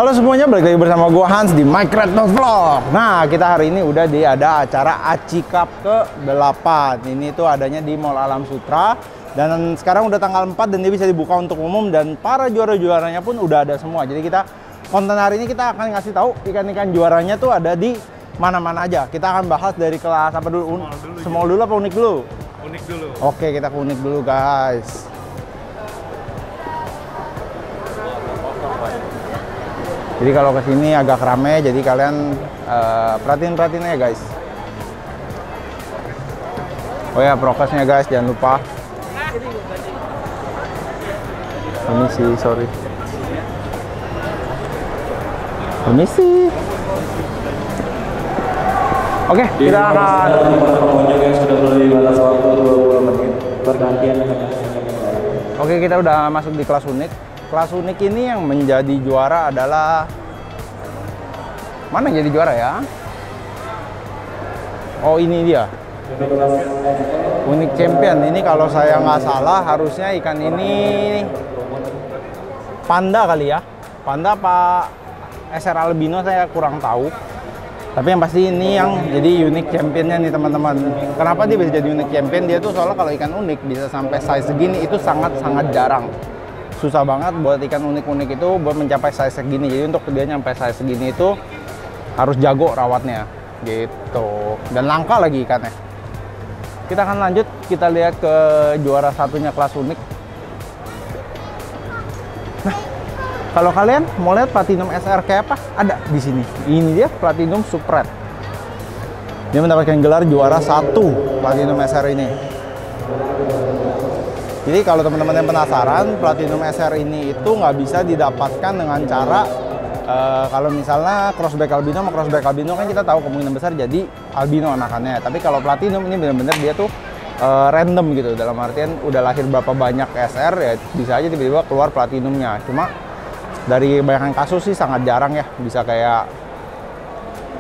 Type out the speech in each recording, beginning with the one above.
Halo semuanya, balik lagi bersama gua Hans di Minecraft Vlog. Nah, kita hari ini udah ada acara ACI Cup ke-8. Ini tuh adanya di Mall Alam Sutra. Dan sekarang udah tanggal 4 dan dia bisa dibuka untuk umum. Dan para juara-juaranya pun udah ada semua. Jadi konten hari ini kita akan ngasih tahu ikan-ikan juaranya tuh ada di mana-mana aja. Kita akan bahas dari kelas apa dulu? Small dulu apa unik dulu? Unik dulu. Oke, kita ke unik dulu guys. Jadi kalau kesini agak rame, jadi kalian perhatiin ya guys. Oh ya, prokesnya guys, jangan lupa. Permisi, sorry. Permisi. Oke, kita akan Oke, kita udah masuk di kelas unik. Kelas unik ini yang menjadi juara adalah mana yang jadi juara ya? Oh, ini dia. Unik champion. Ini kalau saya nggak salah harusnya ikan ini panda kali ya. Panda apa SR albino saya kurang tahu. Tapi yang pasti ini yang jadi unik championnya nih teman-teman. Kenapa dia bisa jadi unik champion? Dia tuh soalnya kalau ikan unik bisa sampai size segini itu sangat-sangat jarang. Susah banget buat ikan unik-unik itu buat mencapai size segini. Jadi untuk dia nyampe size segini itu harus jago rawatnya gitu. Dan langka lagi ikannya. Kita akan lanjut, kita lihat ke juara satunya kelas unik. Nah, kalau kalian mau lihat Platinum SR kayak apa? Ada di sini. Ini dia Platinum Super Red. Dia mendapatkan gelar juara 1 Platinum SR ini. Jadi kalau teman-teman yang penasaran, Platinum SR ini itu nggak bisa didapatkan dengan cara kalau misalnya crossback albino sama crossback albino kan kita tahu kemungkinan besar jadi albino anakannya. Tapi kalau Platinum ini benar-benar dia tuh random gitu. Dalam artian udah lahir berapa banyak SR ya bisa aja tiba-tiba keluar Platinumnya. Cuma dari kebanyakan kasus sih sangat jarang ya bisa kayak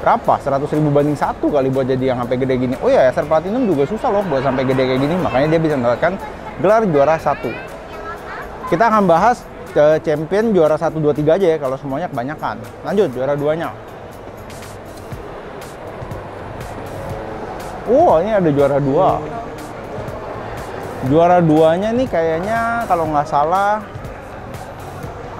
berapa? 100.000 banding 1 kali buat jadi yang sampai gede gini. Oh ya, SR Platinum juga susah loh buat sampai gede kayak gini. Makanya dia bisa mendapatkan gelar juara 1. Kita akan bahas ke champion juara 1, 2, 3 aja ya kalau semuanya kebanyakan. Lanjut juara 2-nya. Oh, ini ada juara 2. Juara 2-nya nih kayaknya kalau nggak salah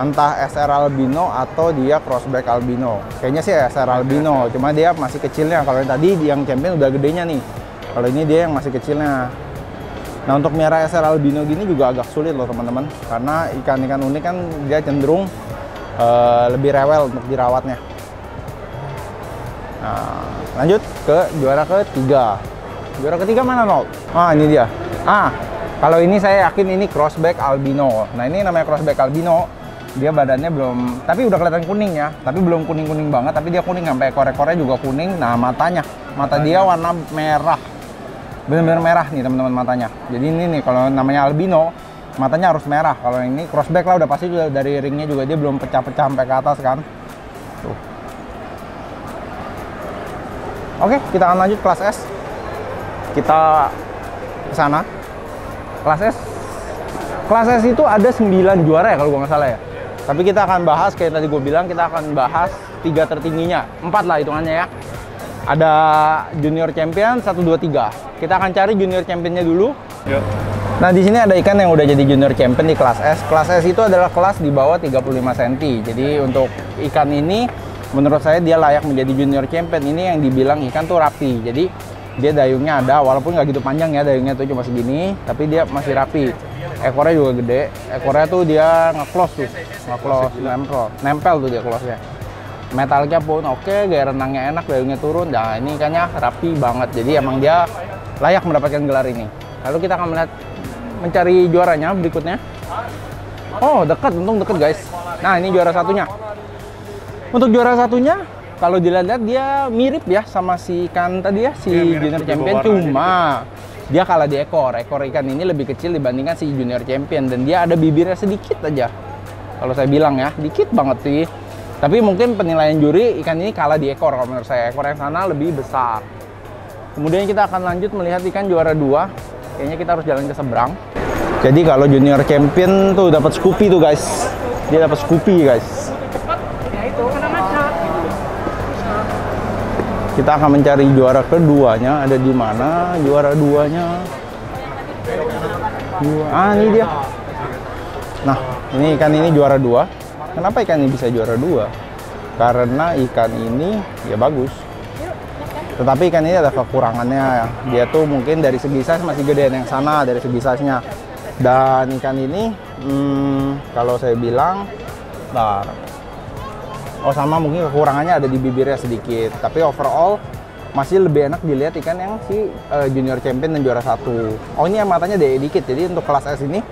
entah SR albino atau dia crossback albino. Kayaknya sih SR albino, cuma dia masih kecilnya. Kalau yang tadi yang champion udah gedenya nih. Kalau ini dia yang masih kecilnya. Nah, untuk miara SR albino gini juga agak sulit loh teman-teman, karena ikan-ikan unik kan dia cenderung lebih rewel untuk dirawatnya. Nah, lanjut ke juara ketiga. Juara ketiga mana Nol? Ah, ini dia. Kalau ini saya yakin ini crossback albino. Nah, ini namanya crossback albino. Dia badannya belum, tapi udah kelihatan kuning ya. Tapi belum kuning-kuning banget, tapi dia kuning sampai ekor-ekornya juga kuning. Nah, mata dia warna merah. Benar-benar merah nih teman-teman matanya. Jadi ini nih kalau namanya albino matanya harus merah. Kalau ini crossback lah udah pasti juga dari ringnya juga dia belum pecah-pecah sampai ke atas kan. Tuh. Oke, kita akan lanjut kelas S. Kita ke sana. Kelas S. Kelas S itu ada 9 juara ya kalau gue nggak salah ya. Tapi kita akan bahas kayak tadi gue bilang, kita akan bahas 3 tertingginya. 4 lah hitungannya ya. Ada junior champion 1, 2, 3. Kita akan cari junior championnya dulu. Yuk. Nah, di sini ada ikan yang udah jadi junior champion di kelas S. Kelas S itu adalah kelas di bawah 35 cm. Jadi untuk ikan ini menurut saya dia layak menjadi junior champion. Ini yang dibilang ikan tuh rapi. Jadi dia dayungnya ada, walaupun nggak gitu panjang ya dayungnya tuh cuma segini, tapi dia masih rapi. Ekornya juga gede. Ekornya tuh dia nge-close tuh. Nge-close, nempel tuh dia close-nya. Metalnya pun oke, gaya renangnya enak, dayungnya turun. Nah, ini ikannya rapi banget. Jadi emang dia layak mendapatkan gelar ini. Lalu kita akan melihat mencari juaranya berikutnya. Oh, dekat, untung dekat guys. Nah, ini juara satunya. Untuk juara satunya, kalau dilihat dia mirip ya sama si ikan tadi ya, si junior champion. Cuma dia kalah di ekor. Ekor ikan ini lebih kecil dibandingkan si junior champion. Dan dia ada bibirnya sedikit aja. Kalau saya bilang ya, dikit banget sih. Tapi mungkin penilaian juri ikan ini kalah di ekor kalau menurut saya. Ekor yang sana lebih besar. Kemudian kita akan lanjut melihat ikan juara 2. Kayaknya kita harus jalan ke seberang. Jadi kalau junior champion tuh dapat Scoopy tuh guys. Dia dapat Scoopy guys. Kita akan mencari juara keduanya. Ada di mana juara duanya? Ini dia. Nah, ini ikan ini juara 2. Kenapa ikan ini bisa juara 2? Karena ikan ini ya bagus. Tetapi ikan ini ada kekurangannya. Dia tuh mungkin dari segi size masih gedean yang sana, dari segi size-nya. Dan ikan ini, kalau saya bilang, sama mungkin kekurangannya ada di bibirnya sedikit. Tapi overall masih lebih enak dilihat ikan yang si junior champion dan juara 1. Ini yang matanya dikit. Jadi untuk kelas S ini,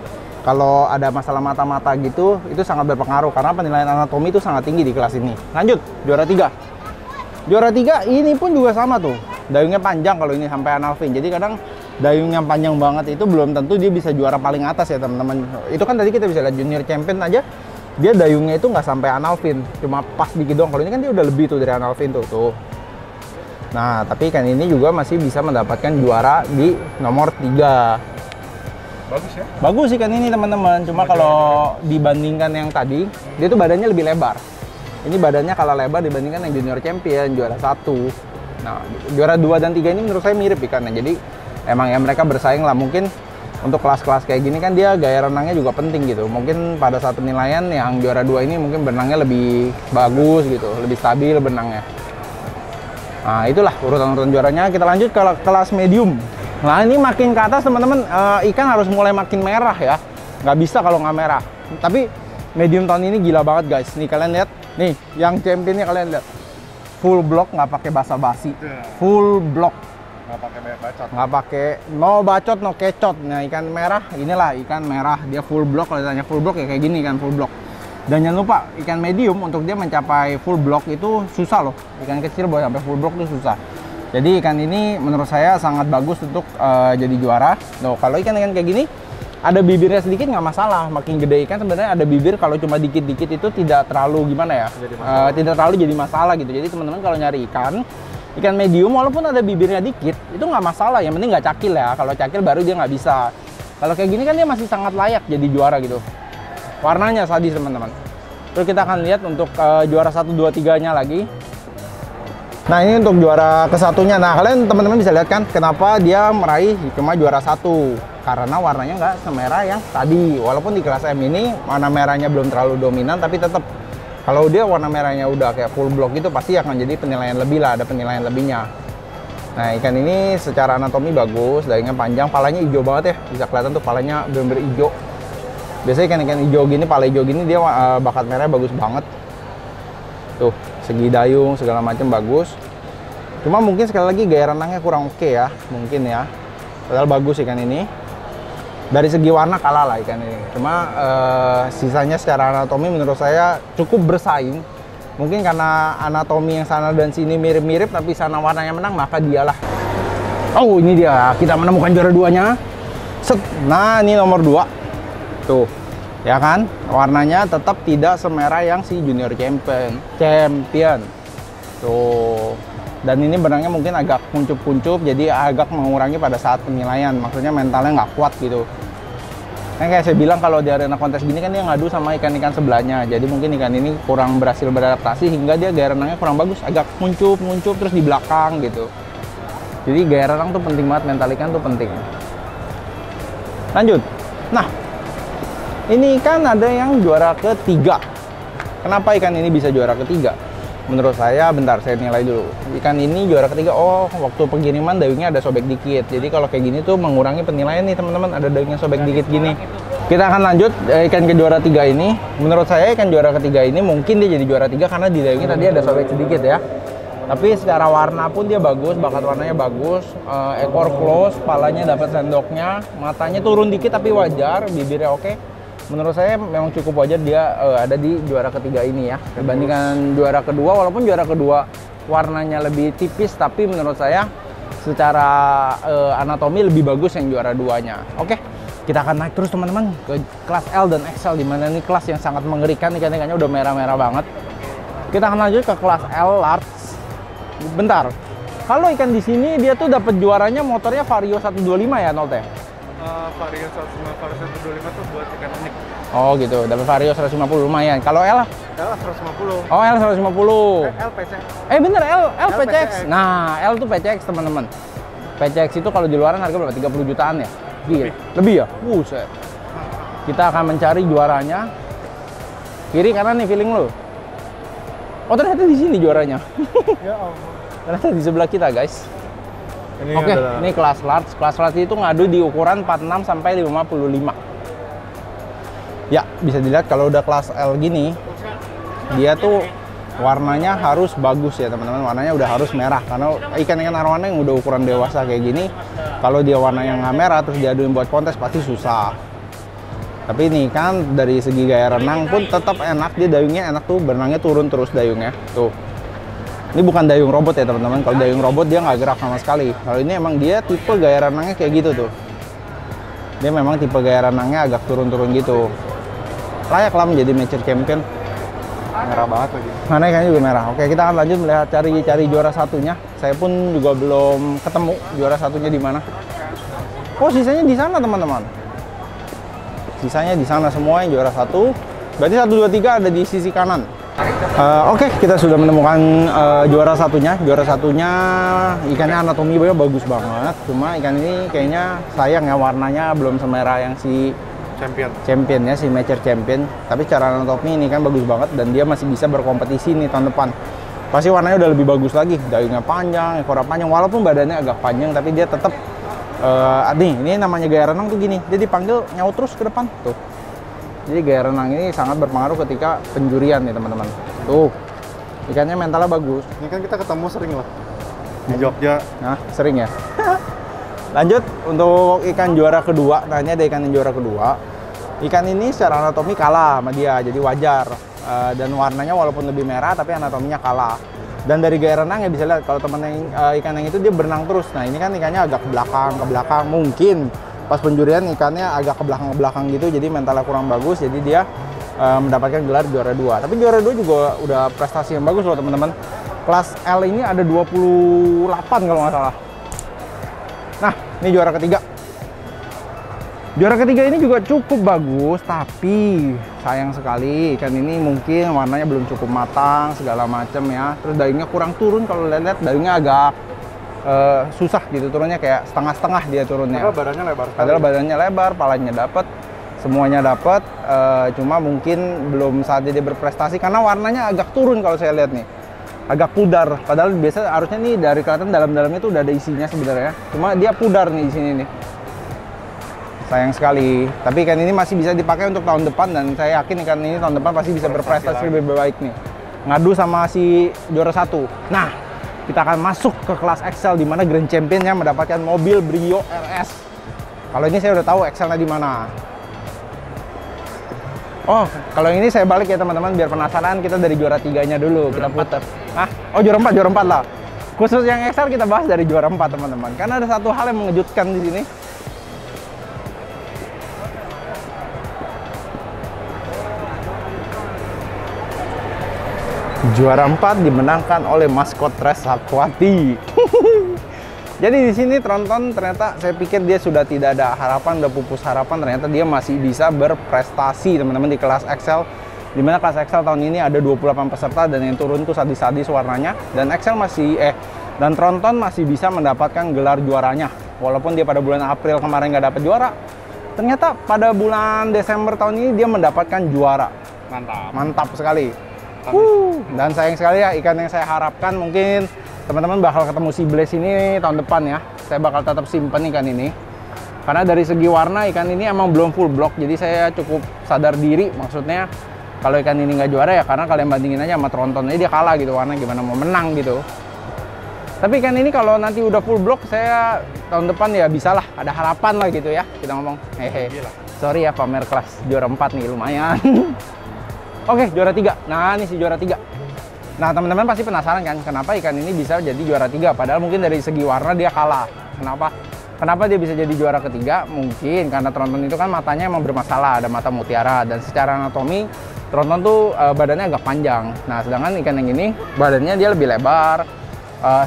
kalau ada masalah mata-mata gitu, itu sangat berpengaruh karena penilaian anatomi itu sangat tinggi di kelas ini. Lanjut, juara 3. Juara 3 ini pun juga sama tuh. Dayungnya panjang kalau ini sampai analfin. Jadi kadang dayung yang panjang banget itu belum tentu dia bisa juara paling atas ya teman-teman. Itu kan tadi kita bisa lihat junior champion aja, dia dayungnya itu nggak sampai analfin, cuma pas dikit doang. Kalau ini kan dia udah lebih tuh dari analfin tuh. Nah, tapi ikan ini juga masih bisa mendapatkan juara di nomor 3. Bagus ya? Bagus ikan ini teman-teman. Cuma kalau dibandingkan yang tadi, dia tuh badannya lebih lebar. Ini badannya kalah lebar dibandingkan yang junior champion, juara 1. Nah, juara 2 dan 3 ini menurut saya mirip ikannya. Jadi emang ya mereka bersaing lah. Mungkin untuk kelas-kelas kayak gini kan dia gaya renangnya juga penting gitu. Mungkin pada saat penilaian yang juara 2 ini mungkin berenangnya lebih bagus gitu, lebih stabil berenangnya. Nah, itulah urutan-urutan juaranya. Kita lanjut ke kelas medium. Nah, ini makin ke atas teman-teman, ikan harus mulai makin merah ya. Nggak bisa kalau nggak merah. Tapi medium tahun ini gila banget guys. Nih kalian lihat, nih yang championnya kalian lihat. Full block, nggak pakai basa-basi. Full block. Nggak pakai banyak bacot. Nggak pakai, no bacot, no kecot. Nah, ikan merah, inilah ikan merah. Dia full block, kalau ditanya full block ya kayak gini kan, full block. Dan jangan lupa, ikan medium untuk dia mencapai full block itu susah loh. Ikan kecil buat sampai full block itu susah. Jadi ikan ini menurut saya sangat bagus untuk jadi juara. Loh, kalau ikan-ikan kayak gini, ada bibirnya sedikit nggak masalah. Makin gede ikan sebenarnya ada bibir, kalau cuma dikit-dikit itu tidak terlalu gimana ya, tidak terlalu jadi masalah gitu. Jadi teman-teman kalau nyari ikan medium walaupun ada bibirnya dikit, itu nggak masalah. Yang penting nggak cakil ya. Kalau cakil baru dia nggak bisa. Kalau kayak gini kan dia masih sangat layak jadi juara gitu. Warnanya sadis teman-teman. Terus kita akan lihat untuk juara 1, 2, 3-nya lagi. Nah, ini untuk juara ke-1-nya. Nah, kalian teman-teman bisa lihat kan kenapa dia meraih cuma juara 1. Karena warnanya nggak semerah yang tadi. Walaupun di kelas M ini warna merahnya belum terlalu dominan, tapi tetap kalau dia warna merahnya udah kayak full block gitu pasti akan jadi penilaian lebih lah, ada penilaian lebihnya. Nah, ikan ini secara anatomi bagus, dagingnya panjang, palanya hijau banget ya. Bisa kelihatan tuh palanya bener-bener hijau. Biasanya ikan-ikan hijau gini, pala hijau gini dia bakat merahnya bagus banget. Tuh, segi dayung segala macam bagus. Cuma mungkin sekali lagi gaya renangnya kurang oke ya, mungkin ya. Padahal bagus ikan ini. Dari segi warna kalah lah ikan ini. Cuma sisanya secara anatomi menurut saya cukup bersaing. Mungkin karena anatomi yang sana dan sini mirip-mirip, tapi sana warnanya menang, maka dialah. Oh, ini dia. Kita menemukan juara 2-nya. Set. Nah, ini nomor 2. Tuh, ya kan? Warnanya tetap tidak semerah yang si junior champion. Tuh. Dan ini benangnya mungkin agak kuncup-kuncup, jadi agak mengurangi pada saat penilaian. Maksudnya mentalnya nggak kuat gitu. Kan kayak saya bilang kalau di arena kontes gini kan dia ngadu sama ikan-ikan sebelahnya. Jadi mungkin ikan ini kurang berhasil beradaptasi hingga dia gaya renangnya kurang bagus. Agak kuncup terus di belakang gitu. Jadi gaya renang tuh penting banget, mental ikan tuh penting. Lanjut. Nah, ini ikan ada yang juara ketiga. Kenapa ikan ini bisa juara ketiga? Menurut saya, bentar saya nilai dulu. Ikan ini juara ketiga, waktu pengiriman dayungnya ada sobek dikit. Jadi kalau kayak gini tuh mengurangi penilaian nih teman-teman, ada dayungnya sobek dikit gini. Kita akan lanjut ikan ke juara 3 ini. Menurut saya ikan juara ketiga ini mungkin dia jadi juara 3 karena di dayungnya tadi ada sobek sedikit ya. Tapi secara warna pun dia bagus, bakat warnanya bagus. Ekor close, palanya dapat sendoknya, matanya turun dikit tapi wajar, bibirnya oke. Menurut saya memang cukup wajar dia ada di juara ketiga ini ya, dibandingkan juara kedua. Walaupun juara kedua warnanya lebih tipis, tapi menurut saya secara anatomi lebih bagus yang juara 2-nya. Oke, kita akan naik terus teman-teman ke kelas L dan XL, dimana ini kelas yang sangat mengerikan, ikan-ikannya udah merah-merah banget. Kita akan lanjut ke kelas L large. Bentar, kalau ikan di sini dia tuh dapat juaranya motornya Vario 125 ya, Nol Teh? Vario 125 tuh buat ikan unik. Oh gitu, dapat Vario 150 lumayan. Kalau L L 150. Oh, L150. L PCX. Bener, L PCX. PCX. Nah, L tuh PCX, teman-teman. PCX itu kalau di luaran harga berapa? 30 jutaan ya? Lebih ya? Buset. Kita akan mencari juaranya. Kiri kanan nih feeling lo. Oh, ternyata di sini juaranya. Ya Allah. Ternyata di sebelah kita, guys. Ini Oke, adalah ini kelas large. Kelas large itu ngadu di ukuran 46 sampai 55. Ya, bisa dilihat kalau udah kelas L gini, dia tuh warnanya harus bagus ya teman-teman. Warnanya udah harus merah, karena ikan-ikan arwana yang udah ukuran dewasa kayak gini, kalau dia warnanya nggak merah terus diaduin buat kontes pasti susah. Tapi ini kan dari segi gaya renang pun tetap enak, dia dayungnya enak tuh, berenangnya turun terus dayungnya tuh. Ini bukan dayung robot ya teman-teman. Kalau dayung robot dia nggak gerak sama sekali. Kalau ini emang dia tipe gaya renangnya kayak gitu tuh. Dia memang tipe gaya renangnya agak turun-turun gitu. Layak lah menjadi Mature Champion. merah banget lagi. Mana ikannya juga merah. Oke, kita akan lanjut melihat cari juara satunya. Saya pun juga belum ketemu juara satunya di mana. Oh, sisanya di sana teman-teman. Sisanya di sana semua yang juara satu. Berarti 1, 2, 3 ada di sisi kanan. Oke, kita sudah menemukan juara satunya. Juara satunya ikannya anatominya bagus banget. Cuma ikan ini kayaknya sayang ya, warnanya belum semerah yang si championnya, si Mature Champion. Tapi cara anatomi ini kan bagus banget dan dia masih bisa berkompetisi nih tahun depan. Pasti warnanya udah lebih bagus lagi. Dayungnya panjang, ekornya panjang. Walaupun badannya agak panjang, tapi dia tetap nih, ini namanya gaya renang tuh gini. Dia dipanggil nyaut terus ke depan tuh. Jadi gaya renang ini sangat berpengaruh ketika penjurian nih teman-teman. Tuh, ikannya mentalnya bagus. Ini kan kita ketemu sering lah di Jogja. Nah, sering ya. Lanjut untuk ikan juara kedua. Nah, ini ada ikan yang juara kedua. Ikan ini secara anatomi kalah sama dia, jadi wajar. Dan warnanya walaupun lebih merah, tapi anatominya kalah. Dan dari gaya renang ya bisa lihat kalau teman yang ikan yang itu dia berenang terus. Nah, ini kan ikannya agak ke belakang. Mungkin pas penjurian ikannya agak ke belakang gitu, jadi mentalnya kurang bagus. Jadi dia mendapatkan gelar juara 2. Tapi juara 2 juga udah prestasi yang bagus loh teman-teman. Kelas L ini ada 28 kalau nggak salah. Nah, ini juara ketiga. Juara ketiga ini juga cukup bagus, tapi sayang sekali ikan ini mungkin warnanya belum cukup matang, segala macam ya. Terus dagingnya kurang turun, kalau lihat dagingnya agak susah gitu turunnya, kayak setengah-setengah dia turunnya. Padahal badannya lebar sekali. Padahal badannya lebar, palanya dapat, semuanya dapat, cuma mungkin belum saatnya dia berprestasi karena warnanya agak turun kalau saya lihat nih. Agak pudar, padahal biasa harusnya nih dari kelihatan dalam-dalamnya tuh udah ada isinya sebenarnya. Cuma dia pudar nih di sini nih. Sayang sekali. Tapi ikan ini masih bisa dipakai untuk tahun depan dan saya yakin ikan ini tahun depan pasti bisa berprestasi lebih baik nih. Ngadu sama si juara 1. Nah, kita akan masuk ke kelas XL di mana Grand Championnya mendapatkan mobil Brio RS. Kalau ini saya udah tahu XL-nya di mana. Oh, kalau ini saya balik ya teman-teman, biar penasaran kita dari juara 3-nya dulu. Kita putar. Oh juara 4 lah. Khusus yang XL kita bahas dari juara 4 teman-teman. Karena ada satu hal yang mengejutkan di sini. Juara 4 dimenangkan oleh maskot Res Aquati. Jadi di sini Tronton ternyata saya pikir dia sudah tidak ada harapan, udah pupus harapan, ternyata dia masih bisa berprestasi teman-teman di kelas XL. Dimana kelas XL tahun ini ada 28 peserta dan yang turun tuh sadis-sadis warnanya, dan XL dan Tronton masih bisa mendapatkan gelar juaranya. Walaupun dia pada bulan April kemarin nggak dapat juara, ternyata pada bulan Desember tahun ini dia mendapatkan juara. Mantap sekali. Dan sayang sekali ya, ikan yang saya harapkan mungkin teman-teman bakal ketemu si Blaze ini tahun depan ya. Saya bakal tetap simpen ikan ini. Karena dari segi warna ikan ini emang belum full block, jadi saya cukup sadar diri. Maksudnya kalau ikan ini nggak juara ya karena kalian bandingin aja sama Tronton, ini dia kalah gitu, warna gimana mau menang gitu. Tapi ikan ini kalau nanti udah full block, saya tahun depan ya bisalah, ada harapan lah gitu ya. Kita ngomong, hehe. Sorry ya pamer kelas juara 4 nih, lumayan. Oke, juara 3. Nah, ini si juara 3. Nah, teman-teman pasti penasaran kan, kenapa ikan ini bisa jadi juara 3? Padahal mungkin dari segi warna dia kalah. Kenapa dia bisa jadi juara ketiga? Mungkin karena Tronton itu kan matanya emang bermasalah, ada mata mutiara. Dan secara anatomi, Tronton tuh badannya agak panjang. Nah, sedangkan ikan yang ini, badannya dia lebih lebar.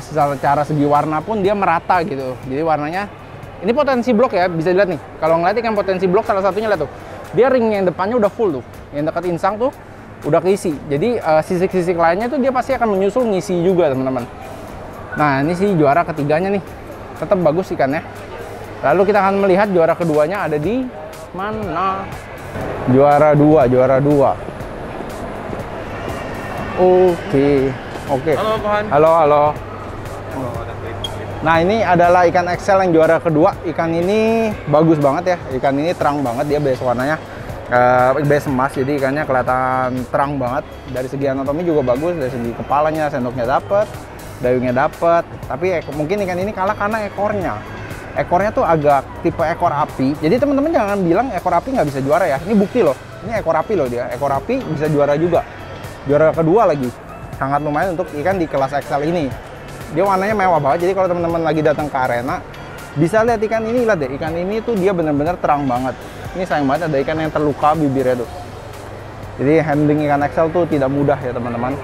Secara segi warna pun dia merata gitu. Jadi warnanya, ini potensi blok ya, bisa dilihat nih. Kalau ngeliat ikan potensi blok, salah satunya lihat tuh. Dia ring yang depannya udah full tuh. Yang dekat insang tuh, udah keisi. Jadi sisik-sisik lainnya tuh dia pasti akan menyusul ngisi juga teman-teman. Nah ini sih juara ketiganya nih, tetap bagus ikannya. Lalu kita akan melihat juara keduanya ada di mana. Juara dua. Oke. Halo Kohan. Halo. Nah ini adalah ikan XL yang juara kedua. Ikan ini bagus banget ya. Ikan ini terang banget, dia base warnanya base emas, jadi ikannya kelihatan terang banget. Dari segi anatomi juga bagus, dari segi kepalanya, sendoknya dapet, dayungnya dapet. Tapi mungkin ikan ini kalah karena ekornya. Ekornya tuh agak tipe ekor api. Jadi teman-teman jangan bilang ekor api nggak bisa juara ya. Ini bukti loh. Ini ekor api loh dia. Ekor api bisa juara juga. Juara kedua lagi. Sangat lumayan untuk ikan di kelas XL ini. Dia warnanya mewah banget, jadi kalau teman-teman lagi datang ke arena bisa lihat ikan ini. Lihat deh, ikan ini tuh dia bener-bener terang banget. Ini sayang banget ada ikan yang terluka bibirnya tuh. Jadi handling ikan XL tuh tidak mudah ya teman-teman.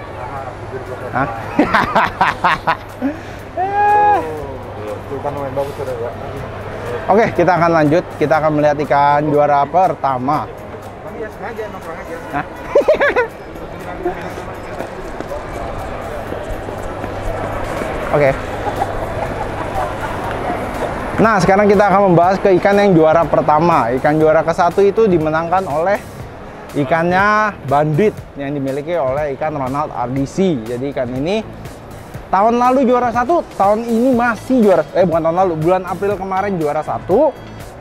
Hah? Oke, kita akan lanjut. Kita akan melihat ikan juara pertama. Nah. Oke. Nah, sekarang kita akan membahas ke ikan yang juara pertama. Ikan juara ke-1 itu dimenangkan oleh ikannya Bandit yang dimiliki oleh ikan Ronald RDC. Jadi ikan ini tahun lalu juara 1, tahun ini masih juara, bukan tahun lalu, bulan April kemarin juara 1,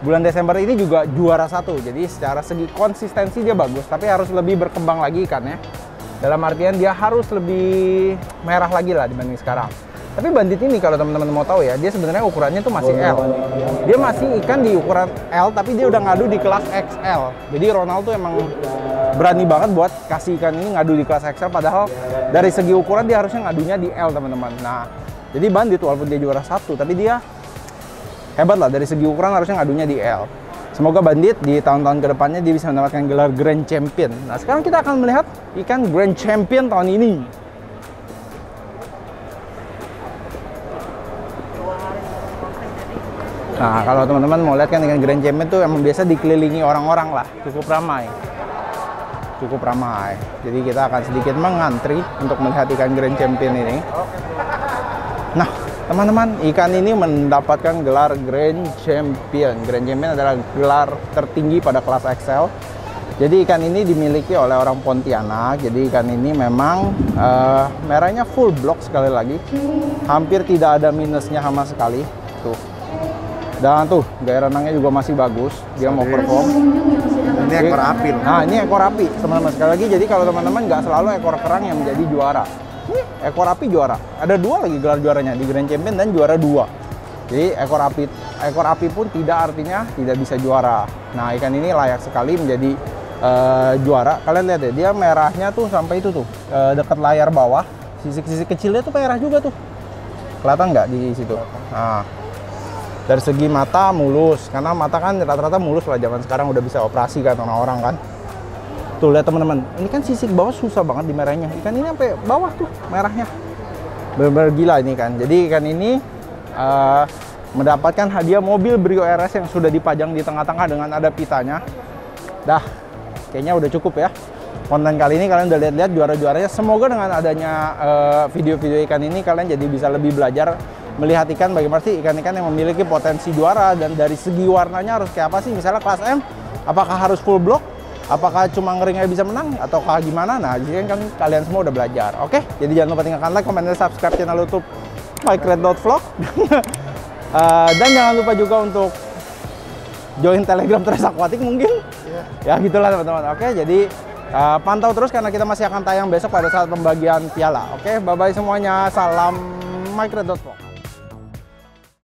bulan Desember ini juga juara 1. Jadi secara segi konsistensi dia bagus, tapi harus lebih berkembang lagi ikannya. Dalam artian dia harus lebih merah lagi lah dibanding sekarang. Tapi Bandit ini kalau teman-teman mau tahu ya, dia sebenarnya ukurannya tuh masih L. Dia masih ikan di ukuran L, tapi dia udah ngadu di kelas XL. Jadi Ronald tuh emang berani banget buat kasih ikan ini ngadu di kelas XL, padahal dari segi ukuran dia harusnya ngadunya di L teman-teman. Nah, jadi Bandit walaupun dia juara 1, tapi dia hebat lah, dari segi ukuran harusnya ngadunya di L. Semoga Bandit di tahun-tahun kedepannya dia bisa mendapatkan gelar Grand Champion. Nah, sekarang kita akan melihat ikan Grand Champion tahun ini. Nah, kalau teman-teman mau lihat kan ikan Grand Champion tuh emang biasa dikelilingi orang-orang lah, cukup ramai. Jadi kita akan sedikit mengantri untuk melihat ikan Grand Champion ini. Nah, teman-teman, ikan ini mendapatkan gelar Grand Champion. Grand Champion adalah gelar tertinggi pada kelas XL. Jadi ikan ini dimiliki oleh orang Pontianak. Jadi ikan ini memang merahnya full block sekali lagi. Hampir tidak ada minusnya sama sekali. Tuh. Dan tuh, gaya renangnya juga masih bagus. Dia mau perform. Ini ekor api loh. Nah, ini ekor api, teman-teman. Sekali lagi, jadi kalau teman-teman nggak selalu ekor kerang yang menjadi juara. Ini ekor api juara. Ada 2 lagi gelar juaranya, di Grand Champion dan juara 2. Jadi ekor api pun tidak artinya tidak bisa juara. Nah, ikan ini layak sekali menjadi juara. Kalian lihat ya, dia merahnya tuh sampai itu tuh, dekat layar bawah. Sisik-sisik kecilnya tuh merah juga tuh. Kelihatan nggak di situ? Nah. Dari segi mata mulus, karena mata kan rata-rata mulus lah, zaman sekarang udah bisa operasi kan orang-orang kan. Tuh lihat teman-teman, ini kan sisik bawah susah banget di merahnya. Ikan ini sampai bawah tuh merahnya, benar-benar gila ini kan. Jadi ikan ini mendapatkan hadiah mobil Brio RS yang sudah dipajang di tengah-tengah dengan ada pitanya. Dah, kayaknya udah cukup ya. Konten kali ini kalian udah lihat-lihat juara-juaranya. Semoga dengan adanya video-video ikan ini kalian jadi bisa lebih belajar melihat ikan, bagaimana sih ikan-ikan yang memiliki potensi juara, dan dari segi warnanya harus kayak apa sih. Misalnya kelas M, apakah harus full block, apakah cuma ngeringnya bisa menang, ataukah gimana. Nah, jadi kan kalian semua udah belajar. Oke, jadi jangan lupa tinggalkan like, komen, dan subscribe channel YouTube MikeRed.vlog. Dan jangan lupa juga untuk join Telegram Tres Aquatic mungkin. Ya gitulah teman-teman. Oke, jadi pantau terus karena kita masih akan tayang besok pada saat pembagian piala. Oke, bye-bye semuanya. Salam MikeRed.vlog.